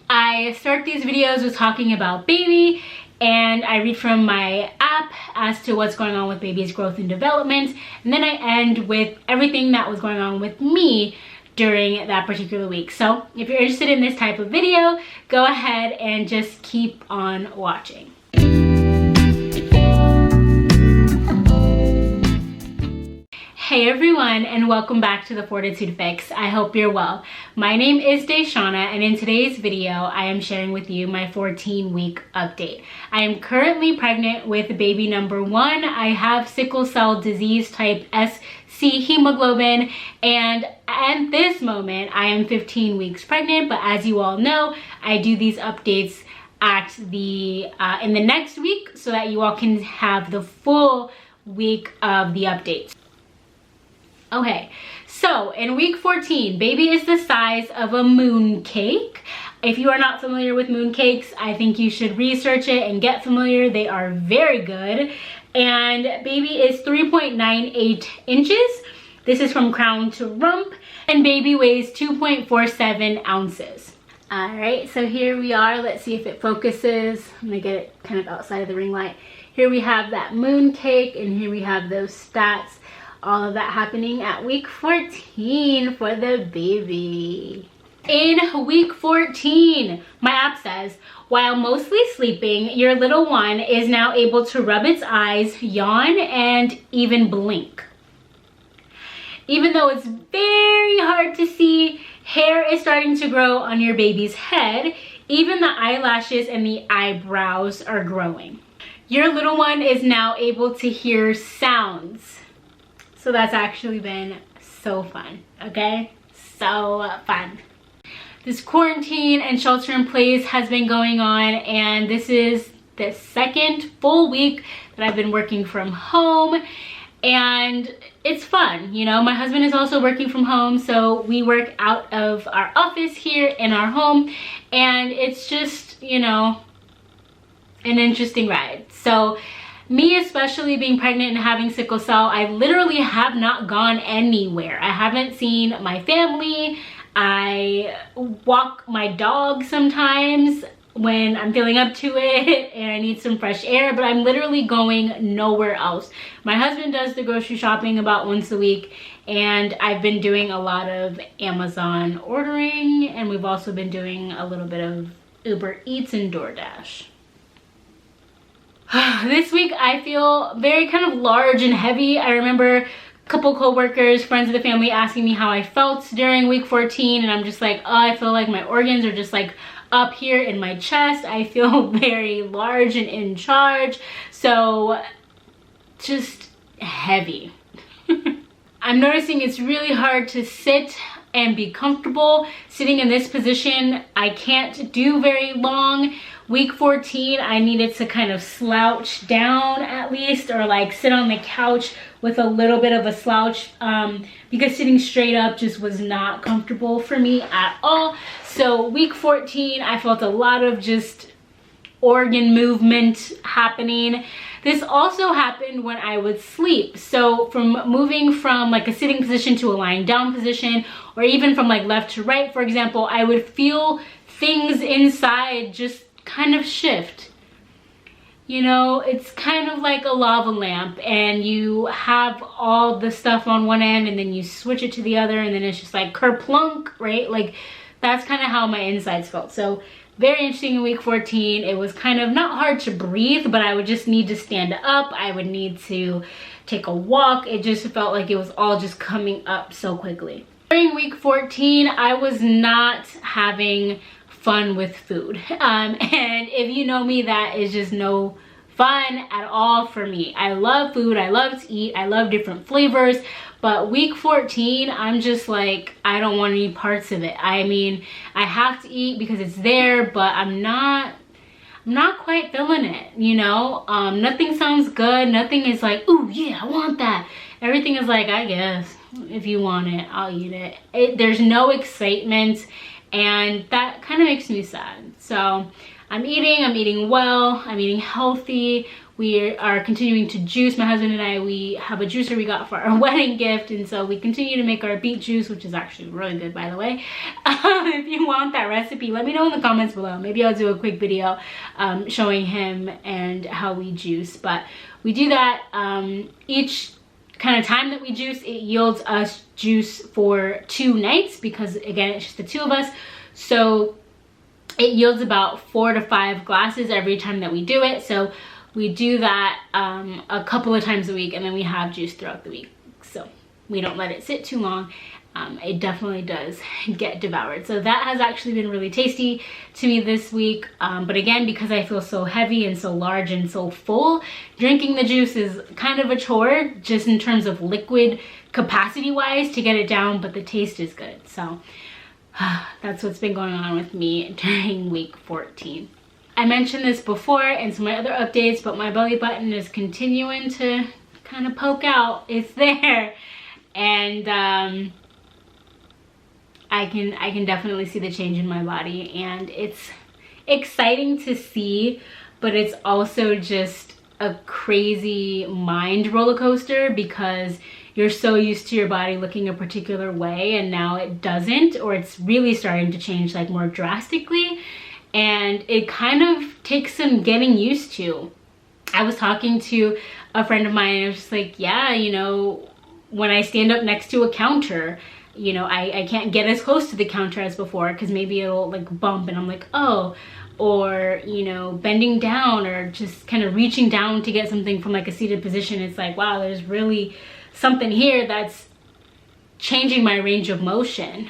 I start these videos with talking about baby, and I read from my app as to what's going on with baby's growth and development, and then I end with everything that was going on with me during that particular week. So if you're interested in this type of video, go ahead and just keep on watching. Hey everyone, and welcome back to the Fortitude Fix. I hope you're well. My name is DaShanna, and in today's video, I am sharing with you my 14-week update. I am currently pregnant with baby number 1. I have sickle cell disease type SC hemoglobin, and at this moment, I am 15 weeks pregnant, but as you all know, I do these updates at the in the next week so that you all can have the full week of the updates. Okay, so in week 14, baby is the size of a moon cake. If you are not familiar with moon cakes, I think you should research it and get familiar. They are very good. And baby is 3.98 inches. This is from crown to rump. And baby weighs 2.47 ounces. All right, so here we are. Let's see if it focuses. I'm gonna get it kind of outside of the ring light. Here we have that moon cake, and here we have those stats. All of that happening at week 14 for the baby. In week 14, my app says, while mostly sleeping, your little one is now able to rub its eyes, yawn, and even blink. Even though it's very hard to see, hair is starting to grow on your baby's head. Even the eyelashes and the eyebrows are growing. Your little one is now able to hear sounds. So that's actually been so fun, okay? So fun. This quarantine and shelter in place has been going on, and this is the second full week that I've been working from home, and it's fun. You know, my husband is also working from home, so we work out of our office here in our home, and it's just, you know, an interesting ride. So me especially being pregnant and having sickle cell, I literally have not gone anywhere. I haven't seen my family. I walk my dog sometimes when I'm feeling up to it and I need some fresh air, but I'm literally going nowhere else. My husband does the grocery shopping about once a week, and I've been doing a lot of Amazon ordering, and we've also been doing a little bit of Uber Eats and DoorDash. This week I feel very kind of large and heavy. I remember a couple co-workers, friends of the family, asking me how I felt during week 14, and I'm just like, oh, I feel like my organs are just like up here in my chest. I feel very large and in charge, so just heavy. I'm noticing it's really hard to sit and be comfortable. Sitting in this position, I can't do very long. Week 14, I needed to kind of slouch down at least, or like sit on the couch with a little bit of a slouch, because sitting straight up just was not comfortable for me at all. So week 14, I felt a lot of just organ movement happening. This also happened when I would sleep. So from moving from like a sitting position to a lying down position, or even from like left to right, for example, I would feel things inside just kind of shift. You know, it's kind of like a lava lamp, and you have all the stuff on one end and then you switch it to the other, and then it's just like kerplunk, right? Like that's kind of how my insides felt. So very interesting in week 14. It was kind of not hard to breathe, but I would just need to stand up. I would need to take a walk. It just felt like it was all just coming up so quickly. During week 14, I was not having fun with food, and if you know me, that is just no fun at all for me. I love food, I love to eat, I love different flavors, but week 14, I'm just like, I don't want any parts of it. I mean, I have to eat because it's there, but I'm not quite feeling it, you know? Nothing sounds good. Nothing is like, ooh yeah, I want that. Everything is like, I guess if you want it, I'll eat it. There's no excitement, and that kind of makes me sad. So I'm eating well, I'm eating healthy. We are continuing to juice. My husband and I, we have a juicer we got for our wedding gift, and so we continue to make our beet juice, which is actually really good, by the way. If you want that recipe, let me know in the comments below. Maybe I'll do a quick video showing him and how we juice. But we do that each kind of time that we juice. It yields us juice for 2 nights because, again, it's just the 2 of us. So it yields about 4 to 5 glasses every time that we do it. So we do that a couple of times a week, and then we have juice throughout the week. So we don't let it sit too long. It definitely does get devoured. So that has actually been really tasty to me this week. But again, because I feel so heavy and so large and so full, drinking the juice is kind of a chore, just in terms of liquid capacity wise, to get it down, but the taste is good. So that's what's been going on with me during week 14. I mentioned this before in some of my other updates, but my belly button is continuing to kind of poke out. It's there, and I can definitely see the change in my body, and it's exciting to see, but it's also just a crazy mind roller coaster because you're so used to your body looking a particular way, and now it doesn't, or it's really starting to change like more drastically. And it kind of takes some getting used to. I was talking to a friend of mine, and I was just like, yeah, you know, when I stand up next to a counter, you know, I can't get as close to the counter as before because maybe it'll like bump, and I'm like, oh. Or, you know, bending down or just kind of reaching down to get something from like a seated position. It's like, wow, there's really something here that's changing my range of motion.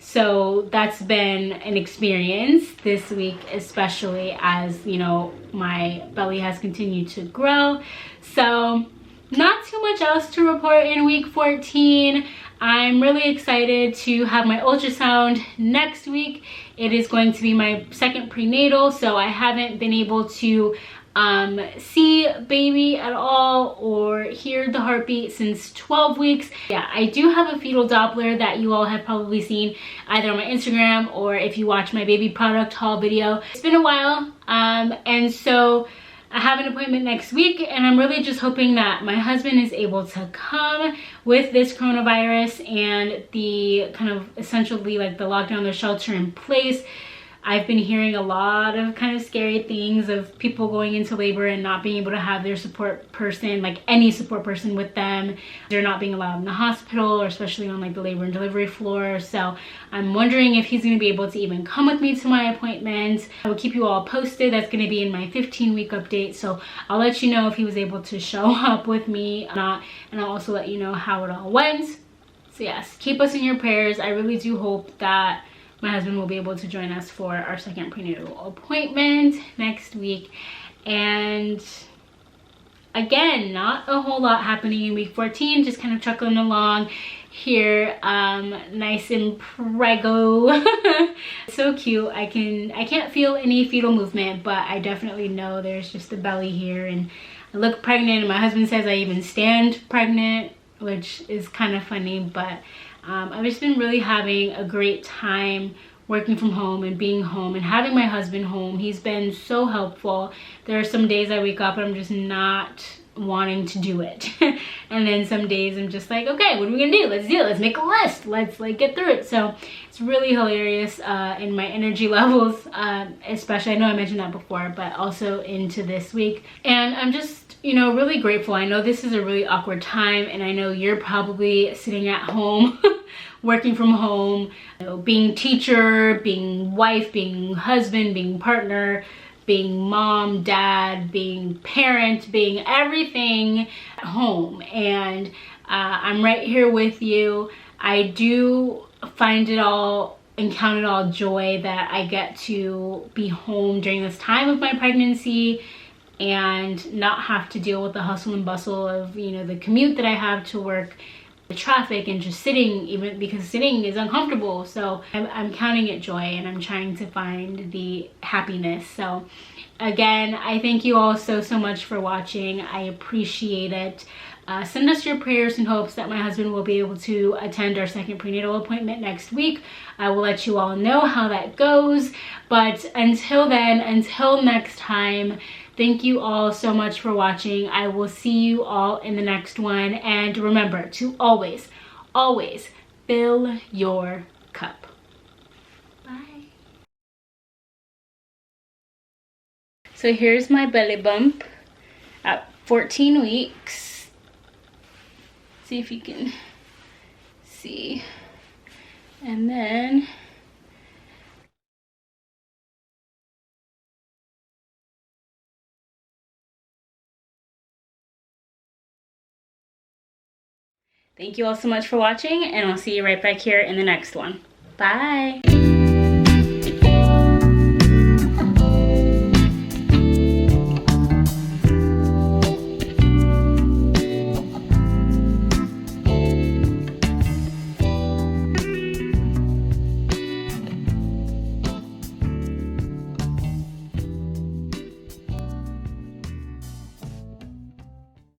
So that's been an experience this week, especially as, you know, my belly has continued to grow. So not too much else to report in week 14. I'm really excited to have my ultrasound next week. It is going to be my 2nd prenatal, so I haven't been able to see baby at all or hear the heartbeat since 12 weeks. Yeah, I do have a fetal Doppler that you all have probably seen either on my Instagram or if you watch my baby product haul video. It's been a while, and so I have an appointment next week, and I'm really just hoping that my husband is able to come with this coronavirus and the kind of essentially like the lockdown, the shelter in place. I've been hearing a lot of kind of scary things of people going into labor and not being able to have their support person, like any support person with them. They're not being allowed in the hospital, or especially on like the labor and delivery floor. So I'm wondering if he's going to be able to even come with me to my appointment. I will keep you all posted. That's going to be in my 15-week update. So I'll let you know if he was able to show up with me or not. And I'll also let you know how it all went. So yes, keep us in your prayers. I really do hope that my husband will be able to join us for our 2nd prenatal appointment next week. And again, not a whole lot happening in week 14, just kind of chuckling along here, nice and preggo. So cute. I can't feel any fetal movement, but I definitely know there's just a belly here, and I look pregnant, and my husband says I even stand pregnant, which is kind of funny. But I've just been really having a great time working from home and being home and having my husband home. He's been so helpful. There are some days I wake up and I'm just not wanting to do it. And then some days I'm just like, okay, what are we gonna do? Let's do it. Let's make a list. Let's like get through it. So it's really hilarious in my energy levels, especially, I know I mentioned that before, but also into this week. And I'm just, you know, really grateful. I know this is a really awkward time, and I know you're probably sitting at home working from home, you know, being teacher, being wife, being husband, being partner, being mom, dad, being parent, being everything at home. And I'm right here with you. I do find it all and count it all joy that I get to be home during this time of my pregnancy and not have to deal with the hustle and bustle of, you know, the commute that I have to work, the traffic, and just sitting, even because sitting is uncomfortable. So I'm counting it joy, and I'm trying to find the happiness. So again, I thank you all so much for watching. I appreciate it. Send us your prayers and hopes that my husband will be able to attend our second prenatal appointment next week. I will let you all know how that goes. But until then, until next time, thank you all so much for watching. I will see you all in the next one. And remember to always, always fill your cup. Bye. So here's my belly bump at 14 weeks. See if you can see. And then thank you all so much for watching, and I'll see you right back here in the next one. Bye.